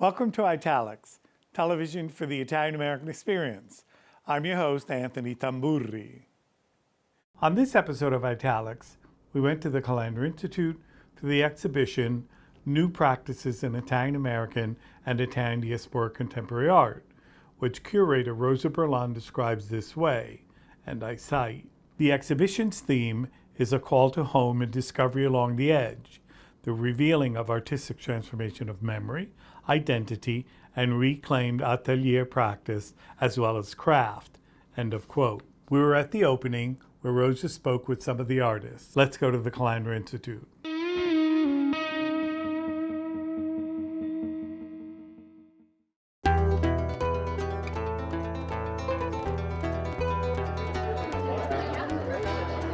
Welcome to Italics, television for the Italian-American experience. I'm your host, Anthony Tamburri. On this episode of Italics, we went to the Calandra Institute for the exhibition New Practices in Italian-American and Italian Diasporic Contemporary Art, which Curator Rosa Berland describes this way, and I cite, "The exhibition's theme is a call to home and discovery along the edge, the revealing of artistic transformation of memory, identity, and reclaimed atelier practice, as well as craft," end of quote. We were at the opening where Rosa spoke with some of the artists. Let's go to the Calandra Institute.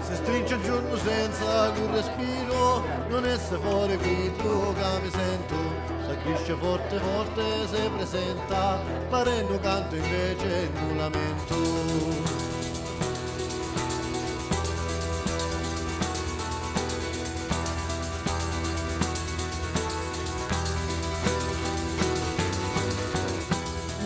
Se stringe il giorno senza un respiro, non esse fuori qui più che mi sento. S'accrisce forte forte se presenta, parendo canto invece in un lamento.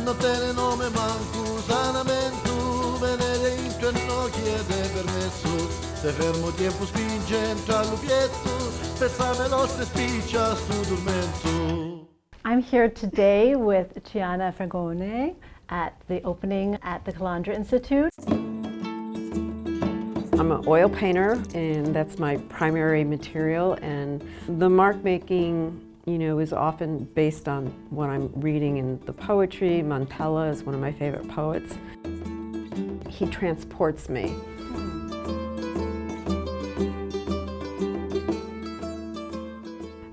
Non tiene nome manco sanamento, venere in no chiede permesso, se fermo tempo spinge entra l'ubietto, spezzame l'oste spiccia stu dormento. I'm here today with Cianne Fragione at the opening at the Calandra Institute. I'm an oil painter, and that's my primary material, and the mark making, is often based on what I'm reading in the poetry. Montella is one of my favorite poets. He transports me.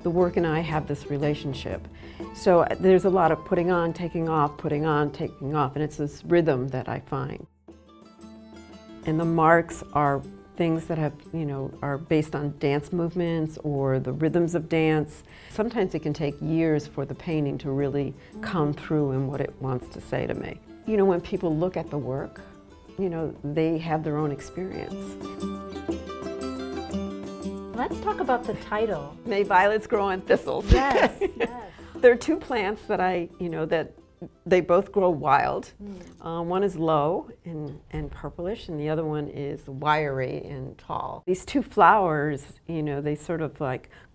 The work and I have this relationship. So there's a lot of putting on, taking off, putting on, taking off, and it's this rhythm that I find. And the marks are things that have, are based on dance movements or the rhythms of dance. Sometimes it can take years for the painting to really come through in what it wants to say to me. When people look at the work, they have their own experience. Let's talk about the title. May violets grow on thistles. Yes, yes. There are two plants that that they both grow wild. One is low and purplish, and the other one is wiry and tall. These two flowers, they sort of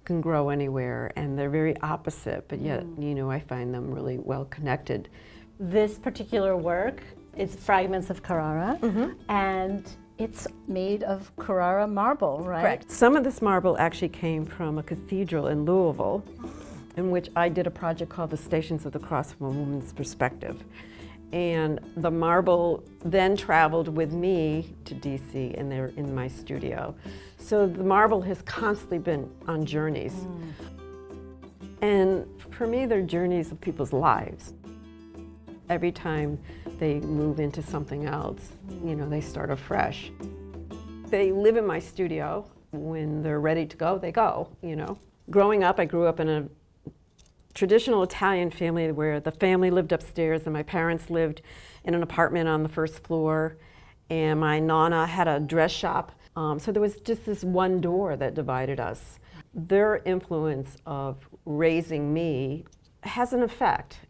can grow anywhere, and they're very opposite, but yet, I find them really well connected. This particular work is fragments of Carrara, and it's made of Carrara marble, right? Correct. Some of this marble actually came from a cathedral in Louisville, in which I did a project called The Stations of the Cross from a Woman's Perspective. And the marble then traveled with me to DC, and they're in my studio. So the marble has constantly been on journeys. And for me, they're journeys of people's lives. Every time they move into something else, they start afresh. They live in my studio. When they're ready to go, they go, Growing up, I grew up in a traditional Italian family where the family lived upstairs and my parents lived in an apartment on the first floor, and my nonna had a dress shop. So there was just this one door that divided us. Their influence of raising me has an effect,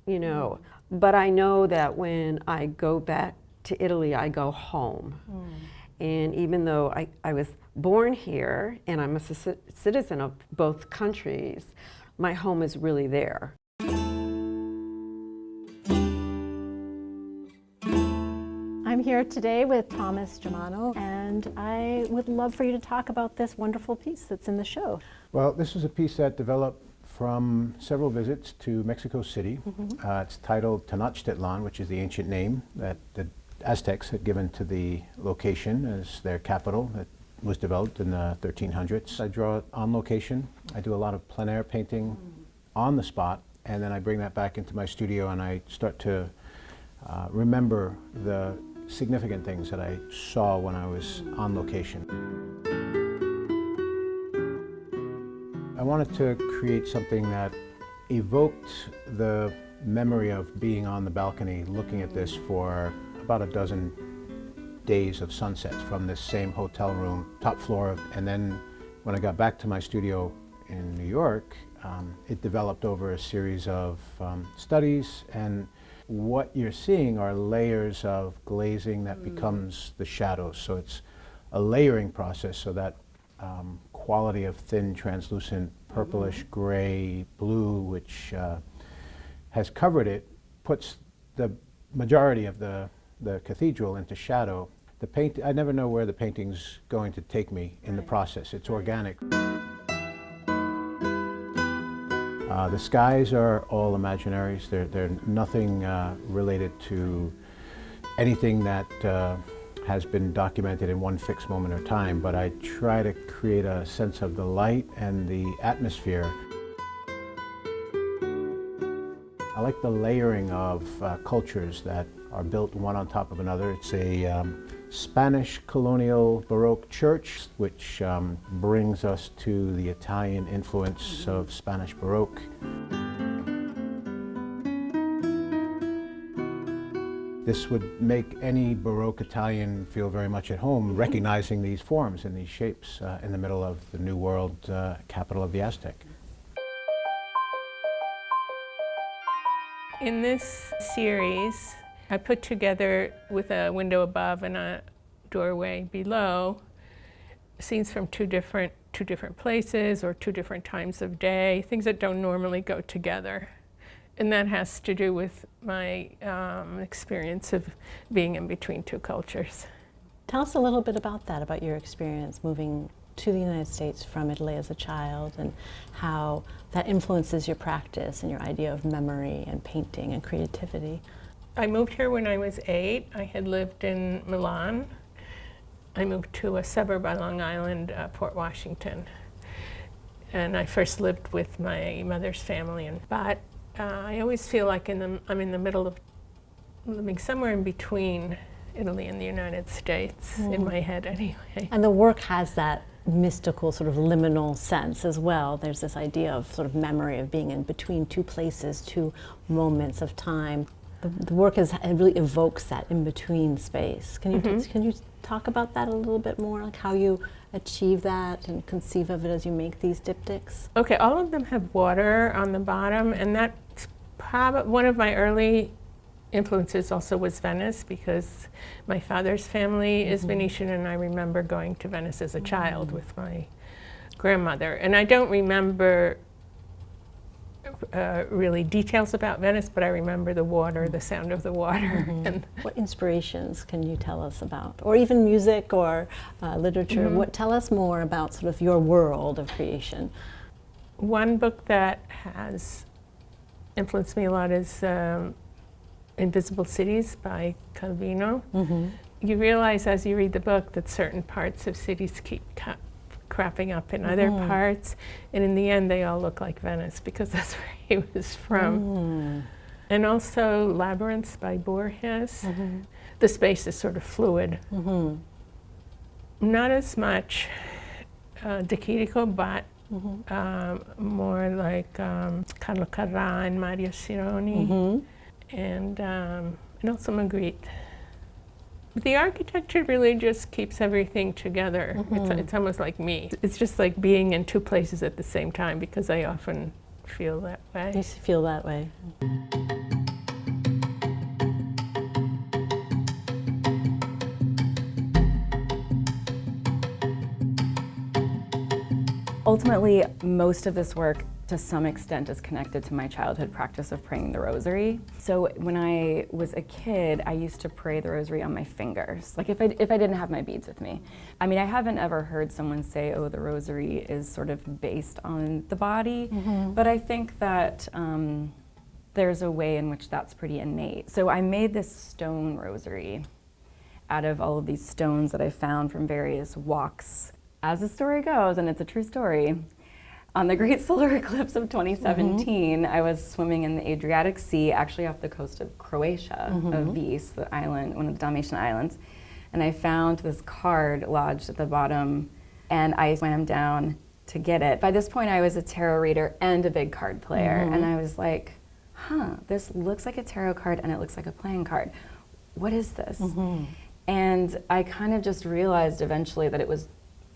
But I know that when I go back to Italy, I go home. And even though I was born here and I'm a citizen of both countries, my home is really there. I'm here today with Thomas Germano, and I would love for you to talk about this wonderful piece that's in the show. Well, this is a piece that developed from several visits to Mexico City. It's titled Tenochtitlan, which is the ancient name that the Aztecs had given to the location as their capital. It was developed in the 1300s. I draw it on location. I do a lot of plein air painting on the spot, and then I bring that back into my studio and I start to remember the significant things that I saw when I was on location. I wanted to create something that evoked the memory of being on the balcony looking at this for about a dozen days of sunsets from this same hotel room, top floor, and then when I got back to my studio in New York, it developed over a series of studies, and what you're seeing are layers of glazing that becomes the shadows. So it's a layering process, so that quality of thin, translucent, purplish, gray, blue, which has covered it, puts the majority of the cathedral into shadow. The paint, I never know where the painting's going to take me in the process. It's organic. The skies are all imaginaries. They're nothing related to anything that has been documented in one fixed moment of time, but I try to create a sense of the light and the atmosphere. I like the layering of cultures that are built one on top of another. It's a Spanish colonial Baroque church, which brings us to the Italian influence of Spanish Baroque. This would make any Baroque Italian feel very much at home, recognizing these forms and these shapes in the middle of the New World capital of the Aztec. In this series, I put together, with a window above and a doorway below, scenes from two different places or two different times of day, things that don't normally go together. And that has to do with my experience of being in between two cultures. Tell us a little bit about that, about your experience moving to the United States from Italy as a child, and how that influences your practice and your idea of memory and painting and creativity. I moved here when I was 8. I had lived in Milan. I moved to a suburb on Long Island, Port Washington. And I first lived with my mother's family. But I always feel like I'm in the middle of living somewhere in between Italy and the United States, in my head anyway. And the work has that mystical sort of liminal sense as well. There's this idea of sort of memory, of being in between two places, two moments of time. The work it really evokes that in-between space. Can you talk about that a little bit more, like how you achieve that and conceive of it as you make these diptychs? Okay, all of them have water on the bottom, and that's probably one of my early influences also was Venice, because my father's family is Venetian, and I remember going to Venice as a child with my grandmother. And I don't remember really details about Venice, but I remember the water, the sound of the water. And what inspirations can you tell us about? Or even music or literature? Tell us more about sort of your world of creation. One book that has influenced me a lot is Invisible Cities by Calvino. You realize as you read the book that certain parts of cities keep cropping up in other parts, and in the end they all look like Venice, because that's where he was from. And also Labyrinths by Borges. The space is sort of fluid. Not as much De Chirico, but more like Carlo Carrà and Mario Sironi. And also Magritte. The architecture really just keeps everything together. It's almost like me. It's just like being in two places at the same time, because I often feel that way. You feel that way. Ultimately, most of this work to some extent is connected to my childhood practice of praying the rosary. So when I was a kid, I used to pray the rosary on my fingers, like if I didn't have my beads with me. I mean, I haven't ever heard someone say, oh, the rosary is sort of based on the body, but I think that there's a way in which that's pretty innate. So I made this stone rosary out of all of these stones that I found from various walks. As the story goes, and it's a true story, on the great solar eclipse of 2017, I was swimming in the Adriatic Sea, actually off the coast of Croatia, of Vis, the island, one of the Dalmatian islands. And I found this card lodged at the bottom, and I swam down to get it. By this point, I was a tarot reader and a big card player, and I was like, huh, this looks like a tarot card and it looks like a playing card. What is this? And I kind of just realized eventually that it was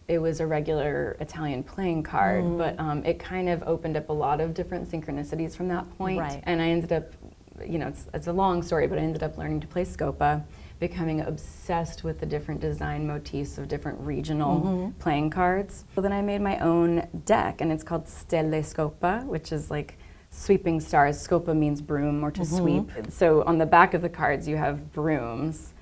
it was a regular Italian playing card, but it kind of opened up a lot of different synchronicities from that point. Right. And I ended up, it's a long story, but I ended up learning to play scopa, becoming obsessed with the different design motifs of different regional playing cards. So then I made my own deck, and it's called Stelle Scopa, which is like sweeping stars. Scopa means broom or to sweep. So on the back of the cards you have brooms,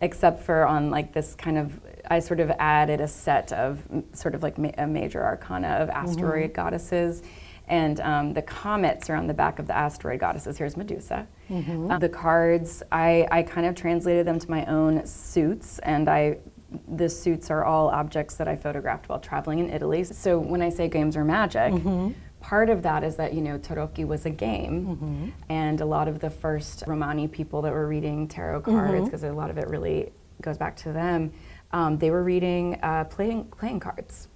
except for on like this kind of, I sort of added a set of sort of like a major arcana of asteroid goddesses. And the comets are on the back of the asteroid goddesses. Here's Medusa. The cards, I kind of translated them to my own suits, and the suits are all objects that I photographed while traveling in Italy. So when I say games are magic, part of that is that, tarocchi was a game, and a lot of the first Romani people that were reading tarot cards, because a lot of it really goes back to them, they were reading playing cards.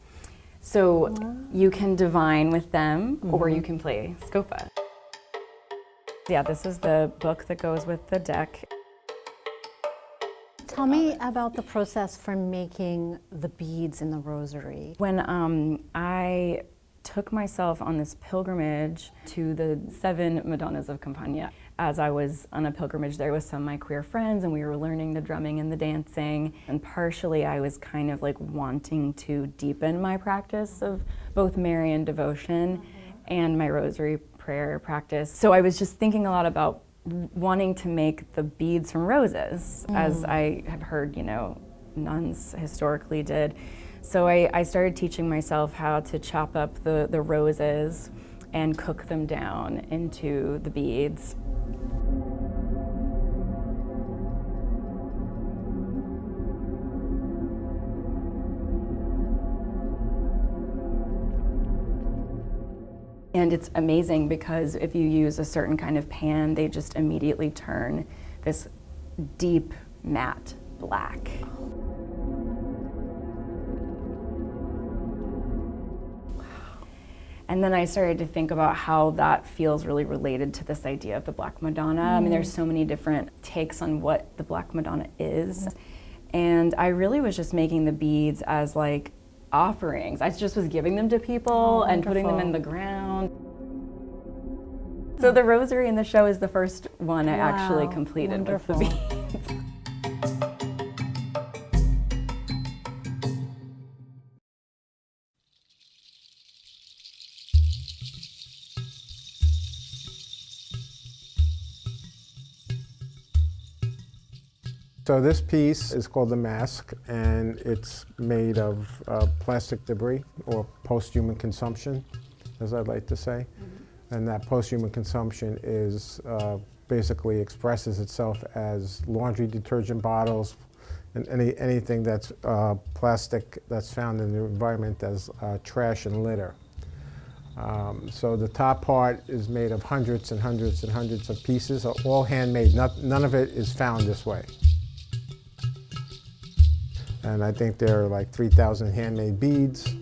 So you can divine with them, or you can play scopa. Yeah, this is the book that goes with the deck. Tell me about the process for making the beads in the rosary. When I took myself on this pilgrimage to the 7 Madonnas of Campania. As I was on a pilgrimage there with some of my queer friends, and we were learning the drumming and the dancing, and partially I was kind of like wanting to deepen my practice of both Marian devotion and my rosary prayer practice. So I was just thinking a lot about wanting to make the beads from roses, as I have heard, nuns historically did. So I started teaching myself how to chop up the roses and cook them down into the beads. And it's amazing because if you use a certain kind of pan, they just immediately turn this deep matte black. And then I started to think about how that feels really related to this idea of the Black Madonna. I mean, there's so many different takes on what the Black Madonna is. And I really was just making the beads as like offerings. I just was giving them to people and putting them in the ground. So the rosary in the show is the first one I actually completed with the beads. So this piece is called the mask, and it's made of plastic debris, or post-human consumption, as I'd like to say. And that post-human consumption is basically expresses itself as laundry detergent bottles and anything that's plastic that's found in the environment as trash and litter. So the top part is made of hundreds and hundreds and hundreds of pieces, all handmade. None of it is found this way. And I think there are like 3,000 handmade beads.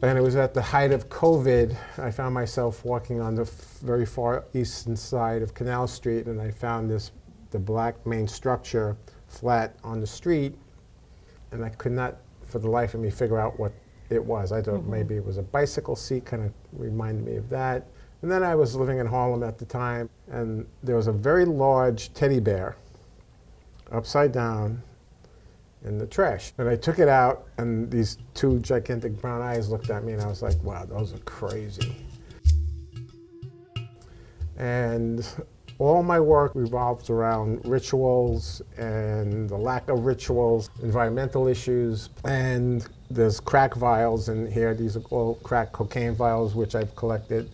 And it was at the height of COVID. I found myself walking on the very far eastern side of Canal Street, and I found the black main structure flat on the street, and I could not, for the life of me, figure out what it was. I thought maybe it was a bicycle seat, kind of reminded me of that. And then I was living in Harlem at the time, and there was a very large teddy bear upside down in the trash. And I took it out, and these 2 gigantic brown eyes looked at me, and I was like, wow, those are crazy. And all my work revolves around rituals and the lack of rituals, environmental issues, and there's crack vials in here. These are all crack cocaine vials, which I've collected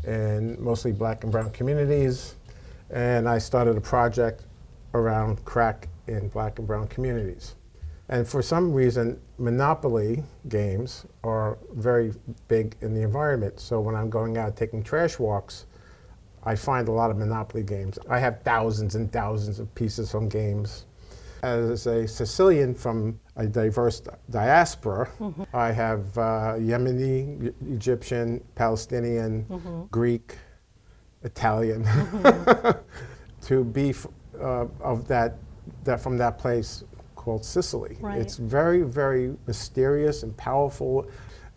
in mostly black and brown communities. And I started a project around crack in black and brown communities. And for some reason, Monopoly games are very big in the environment. So when I'm going out taking trash walks, I find a lot of Monopoly games. I have thousands and thousands of pieces from games. As a Sicilian from a diverse diaspora, I have Yemeni, Egyptian, Palestinian, Greek, Italian. to be of that from that place called Sicily. Right. It's very, very mysterious and powerful,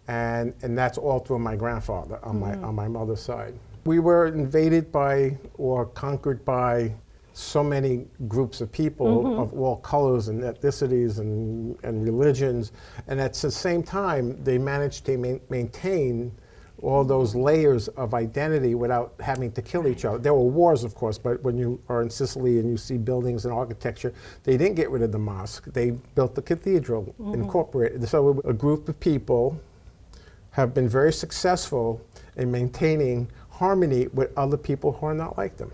and that's all through my grandfather on my mother's side. We were invaded by or conquered by so many groups of people of all colors and ethnicities and religions, and at the same time they managed to maintain all those layers of identity without having to kill each other. There were wars, of course, but when you are in Sicily and you see buildings and architecture, they didn't get rid of the mosque. They built the cathedral, incorporated. So a group of people have been very successful in maintaining harmony with other people who are not like them.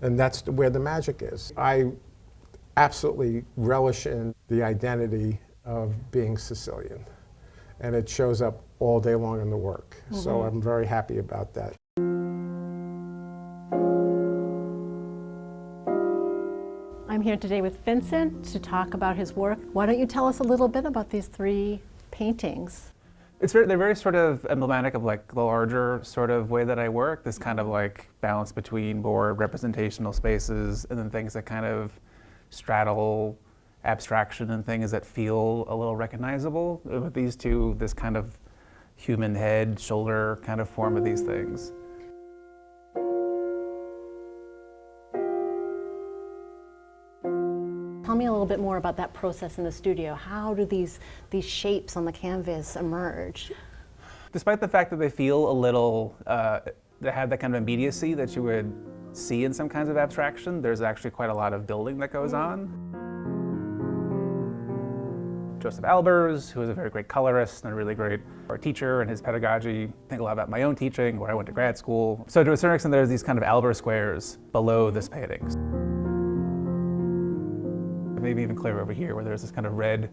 And that's where the magic is. I absolutely relish in the identity of being Sicilian. And it shows up all day long in the work. So I'm very happy about that. I'm here today with Vincent to talk about his work. Why don't you tell us a little bit about these 3 paintings? They're very sort of emblematic of like the larger sort of way that I work, this kind of like balance between more representational spaces and then things that kind of straddle abstraction and things that feel a little recognizable. With these 2, this kind of human head, shoulder kind of form of these things. Tell me a little bit more about that process in the studio. How do these shapes on the canvas emerge? Despite the fact that they feel a little, they have that kind of immediacy that you would see in some kinds of abstraction, there's actually quite a lot of building that goes on. Joseph Albers, who is a very great colorist and a really great art teacher, and his pedagogy. I think a lot about my own teaching, where I went to grad school. So to a certain extent, there's these kind of Albers squares below this painting. Maybe even clearer over here, where there's this kind of red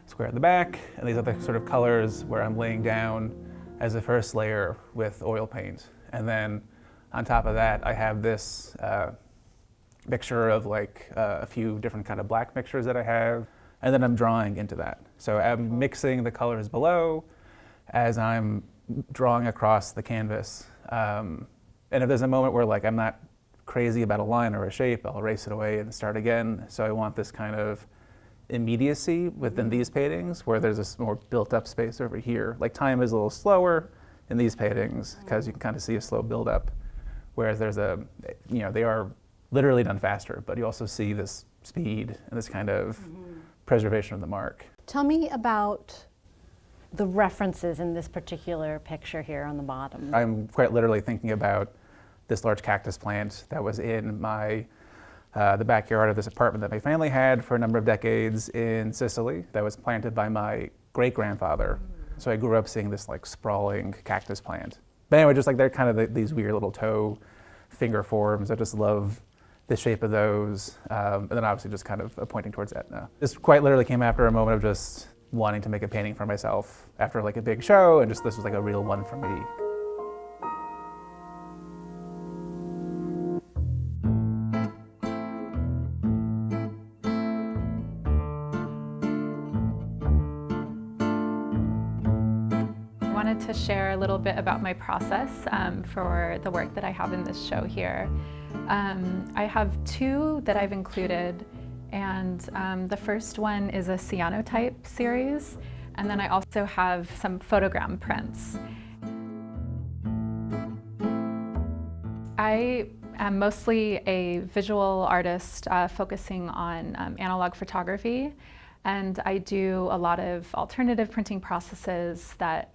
square in the back, and these other sort of colors where I'm laying down as a first layer with oil paint. And then on top of that, I have this mixture of like a few different kind of black mixtures that I have. And then I'm drawing into that. So I'm mixing the colors below as I'm drawing across the canvas. And if there's a moment where like I'm not crazy about a line or a shape, I'll erase it away and start again. So I want this kind of immediacy within these paintings where there's this more built up space over here. Like time is a little slower in these paintings because you can kind of see a slow build up. Whereas there's they are literally done faster, but you also see this speed and this kind of preservation of the mark. Tell me about the references in this particular picture here on the bottom. I'm quite literally thinking about this large cactus plant that was in my the backyard of this apartment that my family had for a number of decades in Sicily that was planted by my great-grandfather. So I grew up seeing this like sprawling cactus plant. But anyway, just like they're kind of these weird little toe finger forms. I just love the shape of those. And then obviously just kind of pointing towards Etna. This quite literally came after a moment of just wanting to make a painting for myself after like a big show, and just this was like a real one for me. I wanted to share a little bit about my process for the work that I have in this show here. I have two that I've included, and the first one is a cyanotype series, and then I also have some photogram prints. I am mostly a visual artist focusing on analog photography, and I do a lot of alternative printing processes that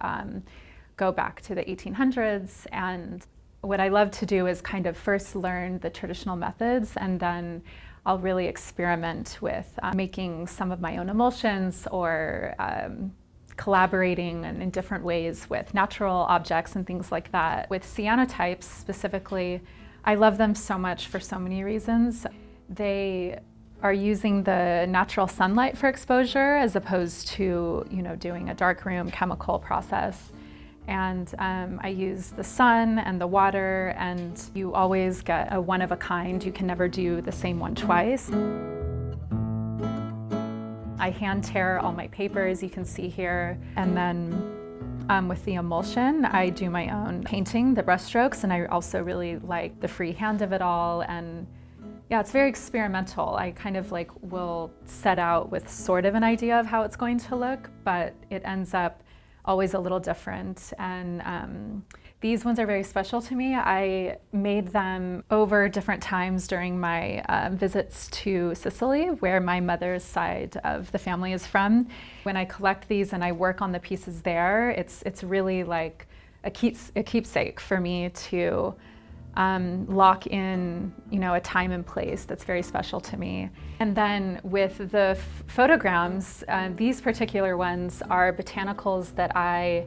go back to the 1800s. And what I love to do is kind of first learn the traditional methods, and then I'll really experiment with making some of my own emulsions or collaborating in different ways with natural objects and things like that. With cyanotypes specifically, I love them so much for so many reasons. They are using the natural sunlight for exposure as opposed to, doing a darkroom chemical process. And I use the sun and the water, and you always get a one of a kind. You can never do the same one twice. I hand tear all my papers, you can see here, and then with the emulsion, I do my own painting, the brushstrokes, and I also really like the free hand of it all. And Yeah, it's very experimental. I kind of like will set out with sort of an idea of how it's going to look, but it ends up always a little different. And these ones are very special to me. I made them over different times during my visits to Sicily, where my mother's side of the family is from. When I collect these and I work on the pieces there, it's really like a keepsake for me to lock in, a time and place that's very special to me. And then with the photograms, these particular ones are botanicals that I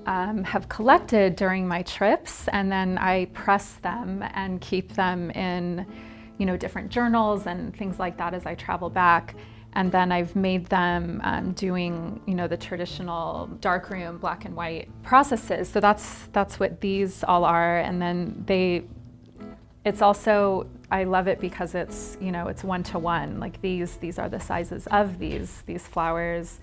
have collected during my trips, and then I press them and keep them in, different journals and things like that as I travel back. And then I've made them doing, the traditional darkroom black and white processes. So that's what these all are. And then it's also, I love it because it's, it's one-to-one. Like these are the sizes of these flowers.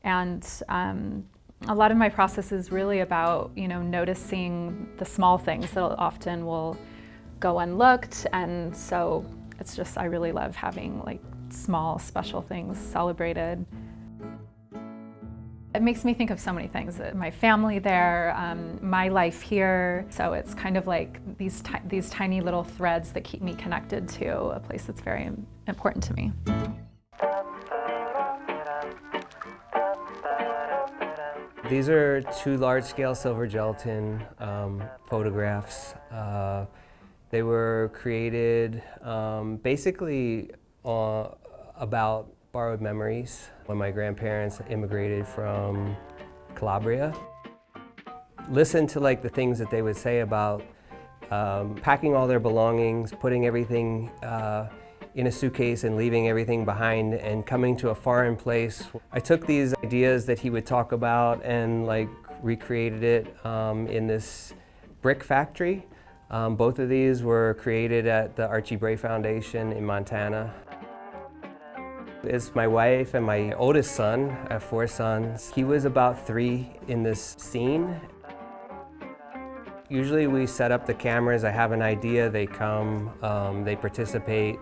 And a lot of my process is really about, noticing the small things that often will go unlooked. And so it's just, I really love having like small, special things celebrated. It makes me think of so many things. My family there, my life here. So it's kind of like these tiny little threads that keep me connected to a place that's very important to me. These are 2 large-scale silver gelatin photographs. They were created basically about borrowed memories when my grandparents immigrated from Calabria. Listen to like the things that they would say about packing all their belongings, putting everything in a suitcase and leaving everything behind and coming to a foreign place. I took these ideas that he would talk about and like recreated it in this brick factory. Both of these were created at the Archie Bray Foundation in Montana. It's my wife and my oldest son. I have 4 sons. He was about 3 in this scene. Usually we set up the cameras, I have an idea, they come, they participate.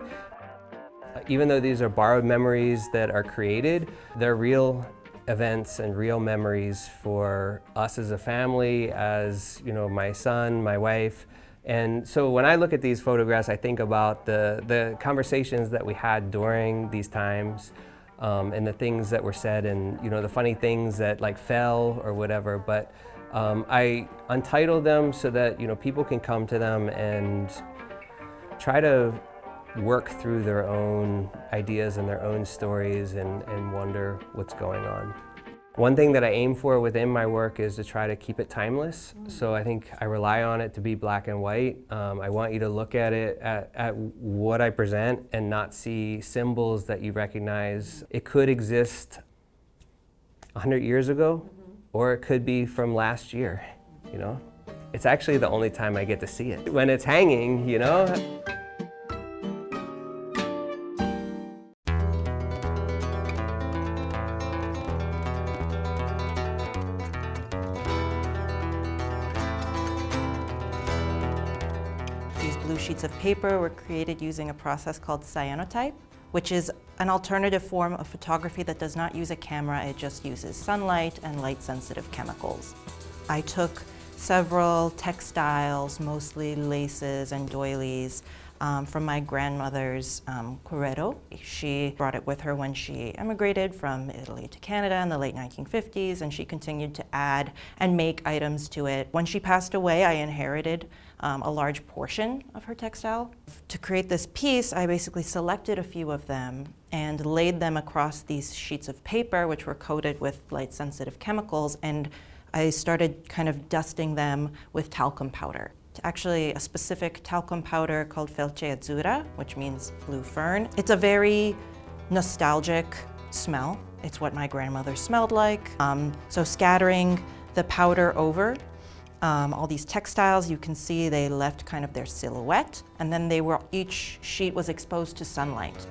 Even though these are borrowed memories that are created, they're real events and real memories for us as a family, as my son, my wife. And so when I look at these photographs, I think about the conversations that we had during these times and the things that were said and the funny things that like fell or whatever. But I untitled them so that people can come to them and try to work through their own ideas and their own stories and wonder what's going on. One thing that I aim for within my work is to try to keep it timeless. So I think I rely on it to be black and white. I want you to look at it, at what I present and not see symbols that you recognize. It could exist 100 years ago, or it could be from last year, It's actually the only time I get to see it. When it's hanging, Sheets of paper were created using a process called cyanotype, which is an alternative form of photography that does not use a camera, it just uses sunlight and light-sensitive chemicals. I took several textiles, mostly laces and doilies, from my grandmother's Curator. She brought it with her when she emigrated from Italy to Canada in the late 1950s, and she continued to add and make items to it. When she passed away, I inherited a large portion of her textile. To create this piece, I basically selected a few of them and laid them across these sheets of paper, which were coated with light-sensitive chemicals, and I started kind of dusting them with talcum powder. Actually, a specific talcum powder called Felce Azzurra, which means blue fern. It's a very nostalgic smell. It's what my grandmother smelled like. So scattering the powder over all these textiles, you can see they left kind of their silhouette, and then each sheet was exposed to sunlight.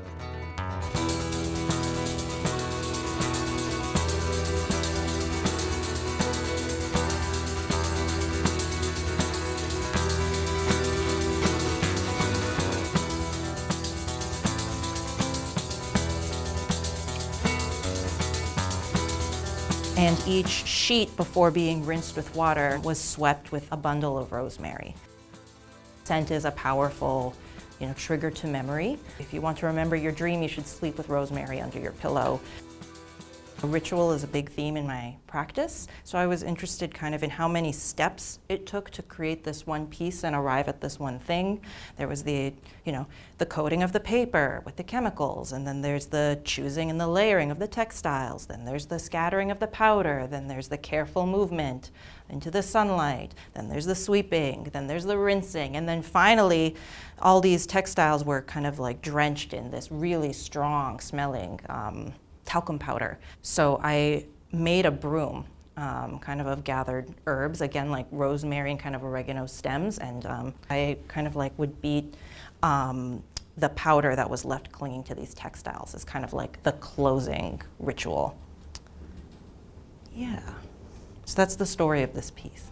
And each sheet, before being rinsed with water, was swept with a bundle of rosemary. Scent is a powerful, trigger to memory. If you want to remember your dream, you should sleep with rosemary under your pillow. Ritual is a big theme in my practice, so I was interested kind of in how many steps it took to create this one piece and arrive at this one thing. There was the coating of the paper with the chemicals, and then there's the choosing and the layering of the textiles, then there's the scattering of the powder, then there's the careful movement into the sunlight, then there's the sweeping, then there's the rinsing, and then finally all these textiles were kind of like drenched in this really strong smelling talcum powder. So I made a broom kind of gathered herbs, again like rosemary and kind of oregano stems, and I kind of like would beat the powder that was left clinging to these textiles as kind of like the closing ritual. Yeah, so that's the story of this piece.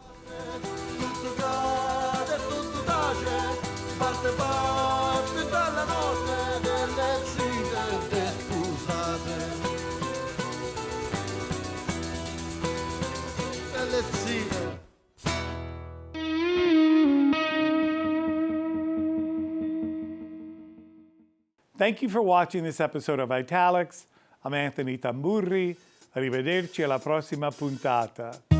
Thank you for watching this episode of Italics. I'm Anthony Tamburri. Arrivederci alla prossima puntata.